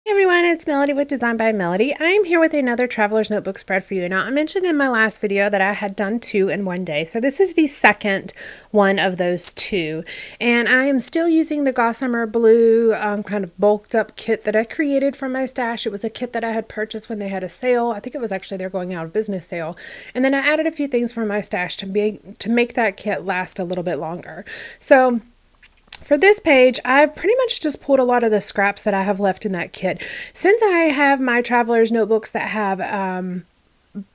Hey everyone, it's Melody with Design by Melody. I'm here with another Traveler's Notebook spread for you. Now, I mentioned in my last video that I had done 2 in one day, so this is the second one of those 2. And I am still using the Gossamer blue kind of bulked up kit that I created from my stash. It was a kit that I had purchased when they had a sale. I think it was actually their going out of business sale. And then I added a few things from my stash to make that kit last a little bit longer. So for this page, I've pretty much just pulled a lot of the scraps that I have left in that kit. Since I have my traveler's notebooks that have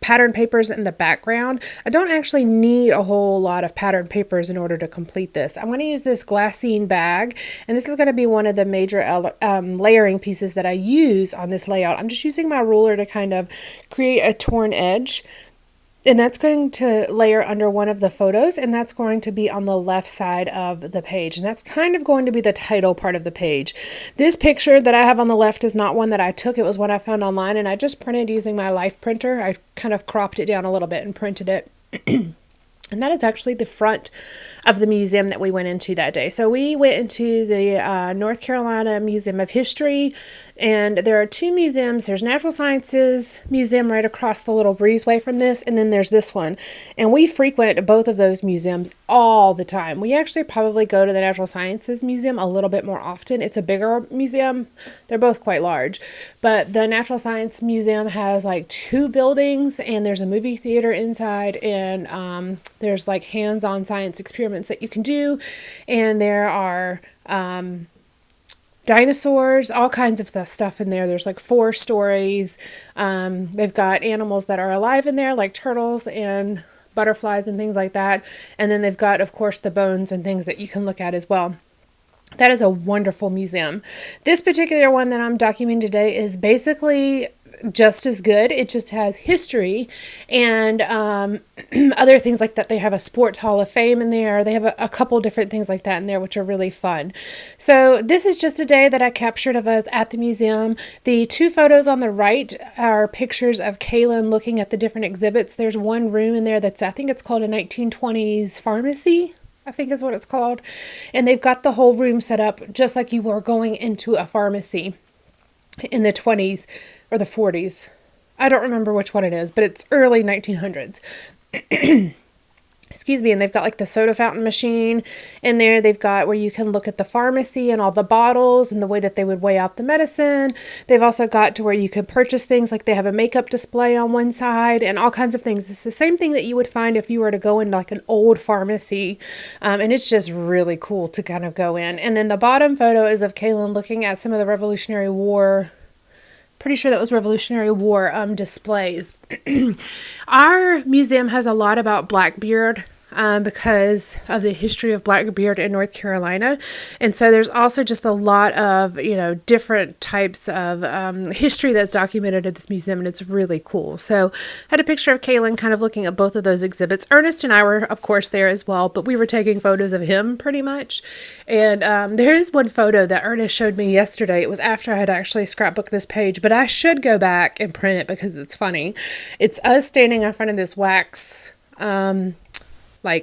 pattern papers in the background, I don't actually need a whole lot of pattern papers in order to complete this. I'm going to use this glassine bag, and this is going to be one of the major layering pieces that I use on this layout. I'm just using my ruler to kind of create a torn edge. And that's going to layer under one of the photos, and that's going to be on the left side of the page. And that's kind of going to be the title part of the page. This picture that I have on the left is not one that I took. It was one I found online, and I just printed using my Life printer. I kind of cropped it down a little bit and printed it. And that is actually the front of the museum that we went into that day. So we went into the North Carolina Museum of History, and there are 2 museums. There's Natural Sciences Museum right across the little breezeway from this, and then there's this one. And we frequent both of those museums all the time. We actually probably go to the Natural Sciences Museum a little bit more often. It's a bigger museum. They're both quite large. But the Natural Science Museum has like 2 buildings, and there's a movie theater inside, and there's like hands-on science experiments that you can do, and there are dinosaurs, all kinds of the stuff in there. There's like 4 stories. They've got animals that are alive in there, like turtles and butterflies and things like that. And then they've got, of course, the bones and things that you can look at as well. That is a wonderful museum. This particular one that I'm documenting today is basically just as good. It just has history and other things like that. They have a sports hall of fame in there. They have a couple different things like that in there, which are really fun. So this is just a day that I captured of us at the museum. The 2 photos on the right are pictures of Kaylin looking at the different exhibits. There's one room in there that's, I think it's called a 1920s pharmacy, I think is what it's called. And they've got the whole room set up just like you were going into a pharmacy in the 20s or the 40s. I don't remember which one it is, but it's early 1900s. Excuse me. And they've got like the soda fountain machine in there. They've got where you can look at the pharmacy and all the bottles and the way that they would weigh out the medicine. They've also got to where you could purchase things, like they have a makeup display on one side and all kinds of things. It's the same thing that you would find if you were to go into like an old pharmacy. And it's just really cool to kind of go in. And then the bottom photo is of Kaylin looking at some of the Revolutionary War, pretty sure that was Revolutionary War displays. Our museum has a lot about Blackbeard because of the history of Blackbeard in North Carolina. And so there's also just a lot of, different types of history that's documented at this museum, and it's really cool. So I had a picture of Kaylin kind of looking at both of those exhibits. Ernest and I were, of course, there as well, but we were taking photos of him pretty much. And there is one photo that Ernest showed me yesterday. It was after I had actually scrapbooked this page, but I should go back and print it because it's funny. It's us standing in front of this wax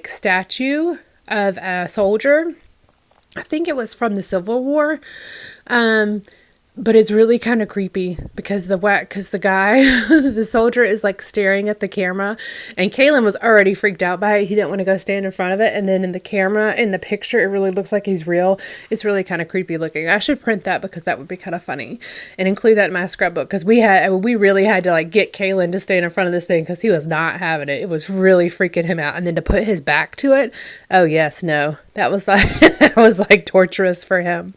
statue of a soldier. I think it was from the Civil War. But it's really kind of creepy because the guy, the soldier is like staring at the camera, and Kaylin was already freaked out by it. He didn't want to go stand in front of it. And then in the picture, it really looks like he's real. It's really kind of creepy looking. I should print that because that would be kind of funny and include that in my scrapbook. Cause we really had to like get Kaylin to stand in front of this thing cause he was not having it. It was really freaking him out. And then to put his back to it. Oh yes, no, that was like torturous for him.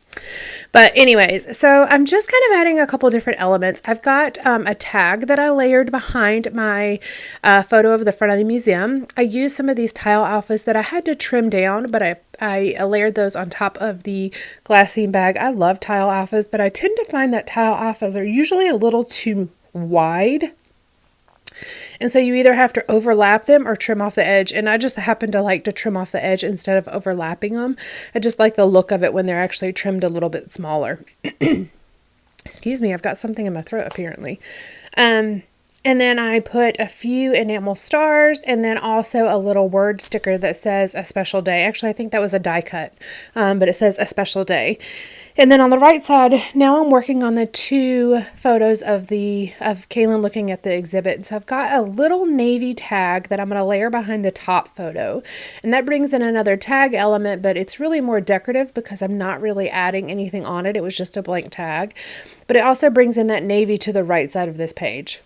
But anyways, so I'm just kind of adding a couple different elements. I've got a tag that I layered behind my photo of the front of the museum. I used some of these tile alphas that I had to trim down, but I layered those on top of the glassine bag. I love tile alphas, but I tend to find that tile alphas are usually a little too wide. And so you either have to overlap them or trim off the edge. And I just happen to like to trim off the edge instead of overlapping them. I just like the look of it when they're actually trimmed a little bit smaller. Excuse me, I've got something in my throat apparently. And then I put a few enamel stars and then also a little word sticker that says a special day. Actually, I think that was a die cut, but it says a special day. And then on the right side, now I'm working on the 2 photos of Kaylin looking at the exhibit. So I've got a little navy tag that I'm going to layer behind the top photo. And that brings in another tag element, but it's really more decorative because I'm not really adding anything on it. It was just a blank tag. But it also brings in that navy to the right side of this page.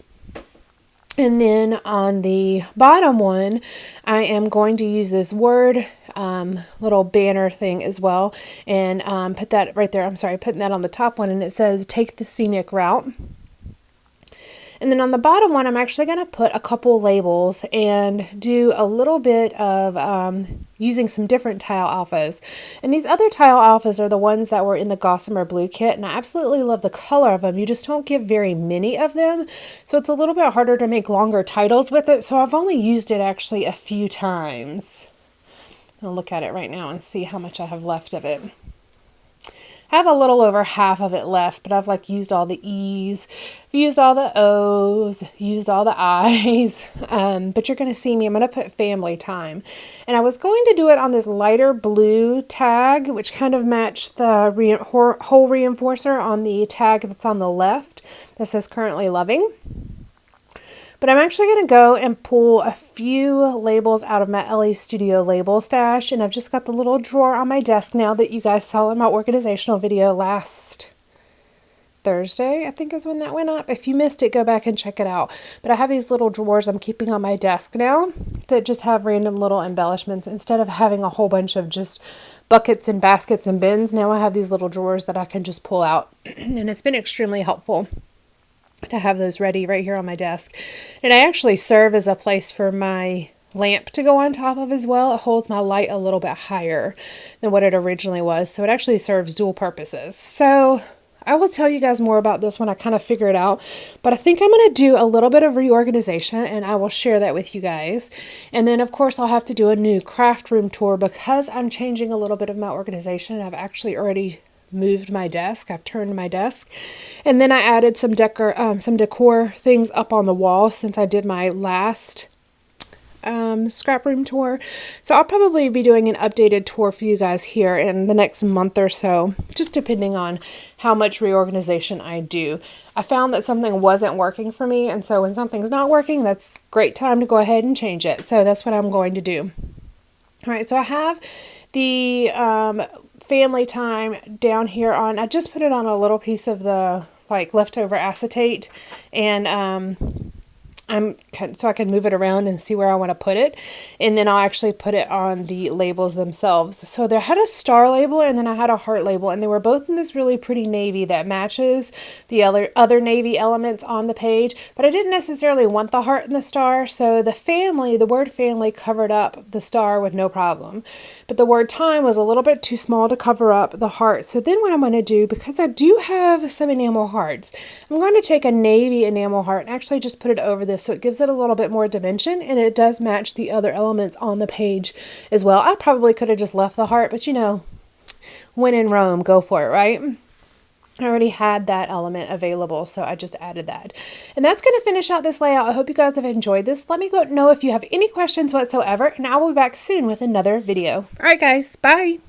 And then on the bottom one, I am going to use this word little banner thing as well, and put that right there. I'm sorry, putting that on the top one, and it says take the scenic route. And then on the bottom one, I'm actually going to put a couple labels and do a little bit of using some different tile alphas. And these other tile alphas are the ones that were in the Gossamer blue kit, and I absolutely love the color of them. You just don't get very many of them, so it's a little bit harder to make longer titles with it. So I've only used it actually a few times. I'll look at it right now and see how much I have left of it. I have a little over half of it left, but I've used all the E's, used all the O's, used all the I's, but you're going to see me, I'm going to put family time. And I was going to do it on this lighter blue tag, which kind of matched the hole reinforcer on the tag that's on the left that says currently loving. But I'm actually going to go and pull a few labels out of my LA Studio label stash. And I've just got the little drawer on my desk now that you guys saw in my organizational video last Thursday, I think is when that went up. If you missed it, go back and check it out. But I have these little drawers I'm keeping on my desk now that just have random little embellishments. Instead of having a whole bunch of just buckets and baskets and bins, now I have these little drawers that I can just pull out. And it's been extremely helpful to have those ready right here on my desk. And I actually serve as a place for my lamp to go on top of as well. It holds my light a little bit higher than what it originally was, so it actually serves dual purposes. So I will tell you guys more about this when I kind of figure it out, but I think I'm going to do a little bit of reorganization and I will share that with you guys. And then of course I'll have to do a new craft room tour because I'm changing a little bit of my organization. I've actually already moved my desk. I've turned my desk, and then I added some decor things up on the wall since I did my last scrap room tour. So I'll probably be doing an updated tour for you guys here in the next month or so, just depending on how much reorganization I do. I found that something wasn't working for me, and so when something's not working, that's a great time to go ahead and change it. So that's what I'm going to do. All right, so I have the family time down here on, I just put it on a little piece of the leftover acetate, and so I can move it around and see where I want to put it, and then I'll actually put it on the labels themselves. So there had a star label and then I had a heart label, and they were both in this really pretty navy that matches the other navy elements on the page, but I didn't necessarily want the heart and the star, so the word family covered up the star with no problem, but the word time was a little bit too small to cover up the heart. So then what I'm going to do, because I do have some enamel hearts, I'm going to take a navy enamel heart and actually just put it over this so it gives it a little bit more dimension, and it does match the other elements on the page as well. I probably could have just left the heart, but when in Rome, go for it, right? I already had that element available, so I just added that. And that's going to finish out this layout. I hope you guys have enjoyed this. Let me know if you have any questions whatsoever, and I will be back soon with another video. All right, guys. Bye.